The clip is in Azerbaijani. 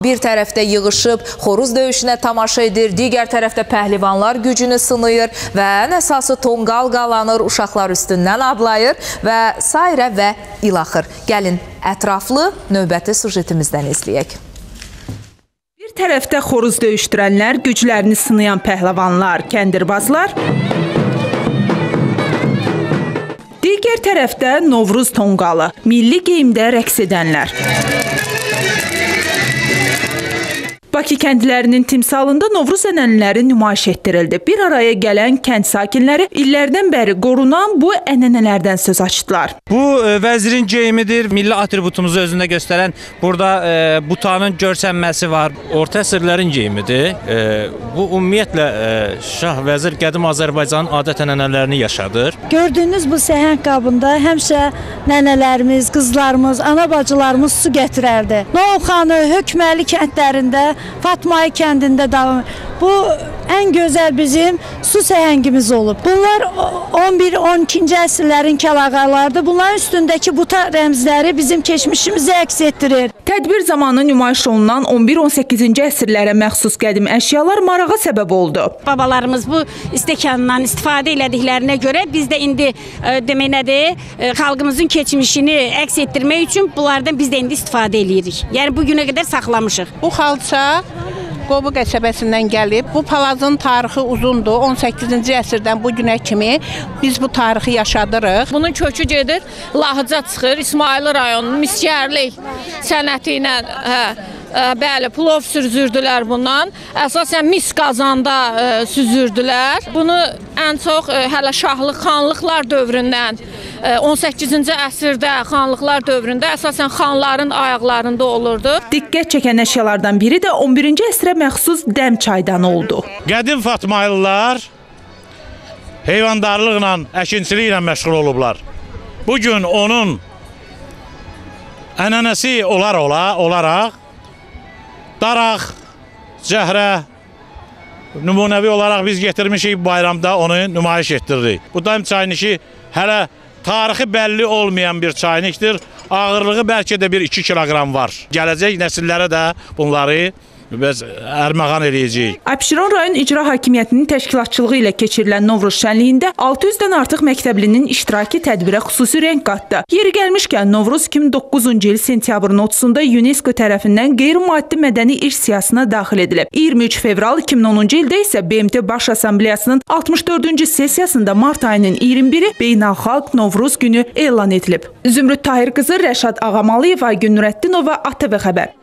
Bir tərəfdə yığışıb xoruz döyüşünə tamaşa edir, digər tərəfdə pəhlivanlar gücünü sınayır və ən əsası tonqal qalanır, uşaqlar üstündən adlayır və sairə və ilaxır. Gəlin ətraflı növbəti sujetimizdən izləyək. Bir tərəfdə xoruz döyüşdürənlər, güclərini sınayan pəhlivanlar, kəndirbazlar. Digər tərəfdə Novruz tonqalı, milli geyimdə rəqs edənlər. Bakı kəndlərinin timsalında Novruz ənənələri nümayiş etdirildi. Bir araya gələn kənd sakinləri illərdən bəri qorunan bu ənənələrdən söz açdılar. Bu vəzirin geyimidir, milli atributumuzu özündə göstərən burada butanın görsənməsi var. Orta əsrlərin geyimidir. Bu ümumiyyətlə Şah Vəzir qədim Azərbaycanın adət ənənələrini yaşadır. Gördüyünüz bu səhəng qabında həmişə nənələrimiz, qızlarımız, ana bacılarımız su gətirərdi. Novxanı, Hökməli kəndlərində, Fatmayı kəndində davam. Bu ən gözəl bizim su səhəngimiz olub. Bunlar 11-12-ci əsrlərin kəlağalardır. Bunların üstündəki buta rəmzləri bizim keçmişimizi əks etdirir. Tədbir zamanı nümayiş olunan 11-18-ci əsrlərə məxsus qədim əşyalar marağa səbəb oldu. Babalarımız bu stəkandan istifadə elədiklərinə görə biz də indi demək nədir, xalqımızın keçmişini əks etdirmək üçün bunlardan biz də indi istifadə eləyirik. Yəni bugünə qədər saxlamışıq. Bu xalça Qobu qəsəbəsindən gəlib. Bu palazın tarixi uzundur. 18-ci əsrdən bu günə kimi biz bu tarixi yaşadırıq. Bunun kökü gedir, Lahıca çıxır, İsmayılı rayonunun miskərlik sənəti ilə bəli, plov süzürdülər bundan. Əsasən mis qazanda süzürdülər. Bunu ən çox hələ şahlıq, xanlıqlar dövründən 18-ci əsrdə xanlıqlar dövründə əsasən xanların ayaqlarında olurdu. Diqqət çəkən əşyalardan biri də 11-ci əsrə məxsus dəm çaydanı oldu. Qədim Fatmaylılar heyvandarlıqla, əkinçiliklə məşğul olublar. Bugün onun ənənəsi olaraq daraq, cəhrə, nümunəvi olaraq biz getirmişik bayramda onu nümayiş etdiririk. Bu dəm çaynikı hələ tarixi bəlli olmayan bir çaynikdir. Ağırlığı bəlkə də bir 2 kiloqram var. Gələcək nəsillərə də bunları biz ərmağan eləyəcəyik. Abşeron rayon İcra Hakimiyyətinin təşkilatçılığı ilə keçirilən Novruz şənliyində 600-dən artıq məktəblinin iştiraki tədbirə xüsusi rəng qatdı. Yeri gəlmişkən Novruz 2009-cu il sentyabrın 30-da UNESCO tərəfindən qeyri-maddi mədəni irs siyahısına daxil edilib. 23 fevral 2010-cu ildə isə BMT Baş Assambleyasının 64-cü sessiyasında mart ayının 21-i Beynəlxalq Novruz günü elan edilib. Zümrüd Tahir qızı, Rəşad Ağamalıyev, Aygün Nurəddinova, ATV Xəbər.